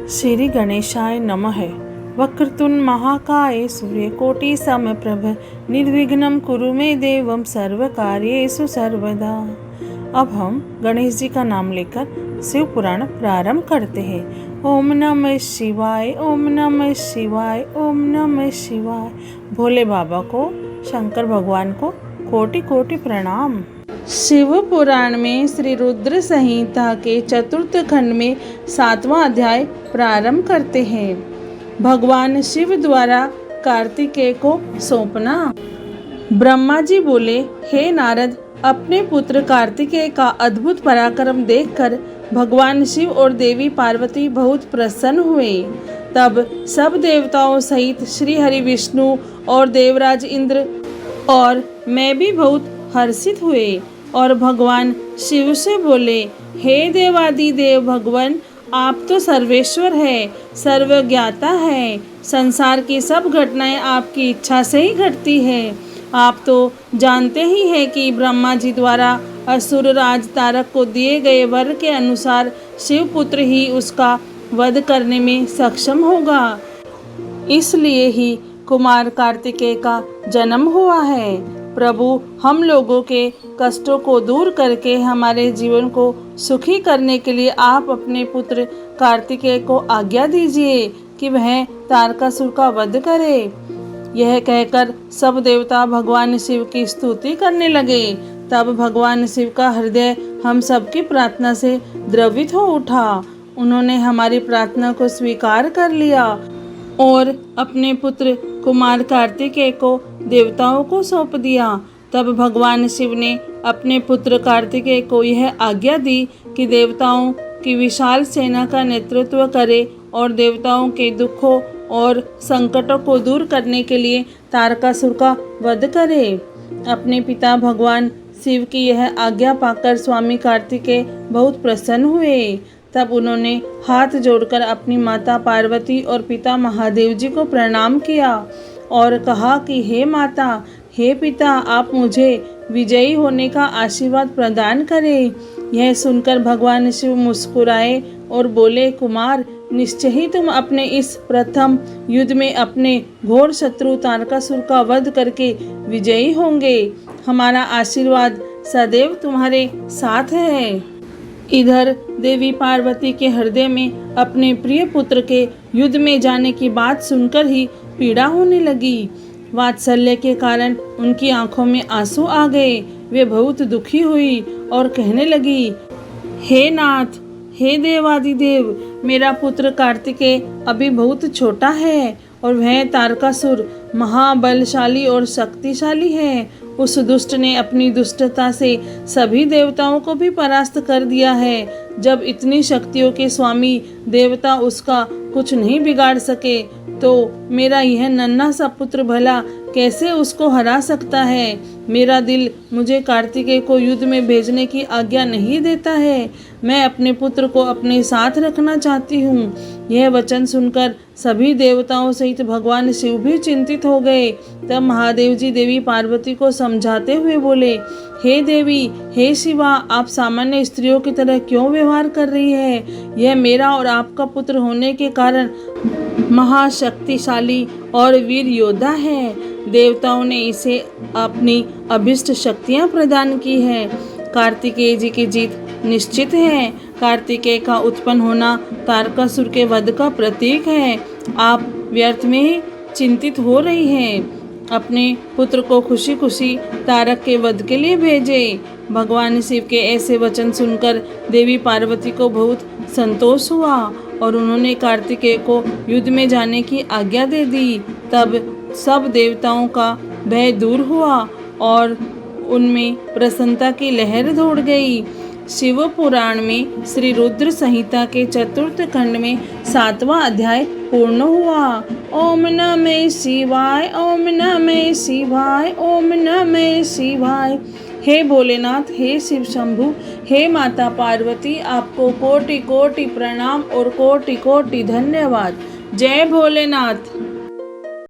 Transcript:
श्री गणेशाय नमः। वक्रतुंड महाकाय सूर्यकोटि समप्रभ निर्विघ्नं कुरु मे देवं सर्वकार्येषु सर्वदा। अब हम गणेश जी का नाम लेकर शिव पुराण प्रारंभ करते हैं। ओम नमः शिवाय, ओम नमः शिवाय, ओम नमः शिवाय। भोले बाबा को, शंकर भगवान को कोटि कोटि प्रणाम। शिव पुराण में श्री रुद्र संहिता के चतुर्थ खंड में 7वां अध्याय प्रारंभ करते हैं। भगवान शिव द्वारा कार्तिकेय को सौंपना। ब्रह्मा जी बोले, हे नारद, अपने पुत्र कार्तिकेय का अद्भुत पराक्रम देखकर भगवान शिव और देवी पार्वती बहुत प्रसन्न हुए। तब सब देवताओं सहित श्री हरि विष्णु और देवराज इंद्र और मैं भी बहुत हर्षित हुए और भगवान शिव से बोले, हे देवादिदेव भगवान, आप तो सर्वेश्वर है, सर्वज्ञाता है। संसार की सब घटनाएं आपकी इच्छा से ही घटती है। आप तो जानते ही हैं कि ब्रह्मा जी द्वारा असुर राज तारक को दिए गए वर के अनुसार शिवपुत्र ही उसका वध करने में सक्षम होगा। इसलिए ही कुमार कार्तिकेय का जन्म हुआ है। प्रभु, हम लोगों के कष्टों को दूर करके हमारे जीवन को सुखी करने के लिए आप अपने पुत्र कार्तिकेय को आज्ञा दीजिए कि वह तारकासुर का वध करे। यह कहकर सब देवता भगवान शिव की स्तुति करने लगे। तब भगवान शिव का हृदय हम सबकी प्रार्थना से द्रवित हो उठा। उन्होंने हमारी प्रार्थना को स्वीकार कर लिया और अपने पुत्र कुमार कार्तिकेय को देवताओं को सौंप दिया। तब भगवान शिव ने अपने पुत्र कार्तिकेय को यह आज्ञा दी कि देवताओं की विशाल सेना का नेतृत्व करे और देवताओं के दुखों और संकटों को दूर करने के लिए तारकासुर का वध करे। अपने पिता भगवान शिव की यह आज्ञा पाकर स्वामी कार्तिकेय बहुत प्रसन्न हुए। तब उन्होंने हाथ जोड़कर अपनी माता पार्वती और पिता महादेव जी को प्रणाम किया और कहा कि हे माता, हे पिता, आप मुझे विजयी होने का आशीर्वाद प्रदान करें। यह सुनकर भगवान शिव मुस्कुराए और बोले, कुमार, निश्चय ही तुम अपने इस प्रथम युद्ध में अपने घोर शत्रु तारकासुर का वध करके विजयी होंगे। हमारा आशीर्वाद सदैव तुम्हारे साथ है। इधर देवी पार्वती के हृदय में अपने प्रिय पुत्र के युद्ध में जाने की बात सुनकर ही पीड़ा होने लगी। वात्सल्य के कारण उनकी आंखों में आंसू आ गए। वे बहुत दुखी हुई और कहने लगी, हे नाथ, हे देवादिदेव, मेरा पुत्र कार्तिकेय अभी बहुत छोटा है और वह तारकासुर महाबलशाली और शक्तिशाली है। उस दुष्ट ने अपनी दुष्टता से सभी देवताओं को भी परास्त कर दिया है। जब इतनी शक्तियों के स्वामी देवता उसका कुछ नहीं बिगाड़ सके, तो मेरा यह नन्हा सा पुत्र भला कैसे उसको हरा सकता है। मेरा दिल मुझे कार्तिकेय को युद्ध में भेजने की आज्ञा नहीं देता है। मैं अपने पुत्र को अपने साथ रखना चाहती हूँ। यह वचन सुनकर सभी देवताओं सहित भगवान शिव भी चिंतित हो गए। तब महादेव जी देवी पार्वती को समझाते हुए बोले, हे देवी, हे शिवा, आप सामान्य स्त्रियों की तरह क्यों व्यवहार कर रही है। यह मेरा और आपका पुत्र होने के कारण महाशक्तिशाली और वीर योद्धा है। देवताओं ने इसे अपनी अभिष्ट शक्तियां प्रदान की है। कार्तिकेय जी की जीत निश्चित है। कार्तिकेय का उत्पन्न होना तारकासुर के वध का प्रतीक है। आप व्यर्थ में ही चिंतित हो रही हैं। अपने पुत्र को खुशी खुशी तारक के वध के लिए भेजे। भगवान शिव के ऐसे वचन सुनकर देवी पार्वती को बहुत संतोष हुआ और उन्होंने कार्तिकेय को युद्ध में जाने की आज्ञा दे दी। तब सब देवताओं का भय दूर हुआ और उनमें प्रसन्नता की लहर दौड़ गई। शिव पुराण में श्री रुद्र संहिता के चतुर्थ खंड में 7वां अध्याय पूर्ण हुआ। ओम नमः शिवाय, ओम नमः शिवाय, ओम नमः शिवाय। हे भोलेनाथ, हे शिव शंभु, हे माता पार्वती, आपको कोटि कोटि प्रणाम और कोटि कोटि धन्यवाद। जय भोलेनाथ।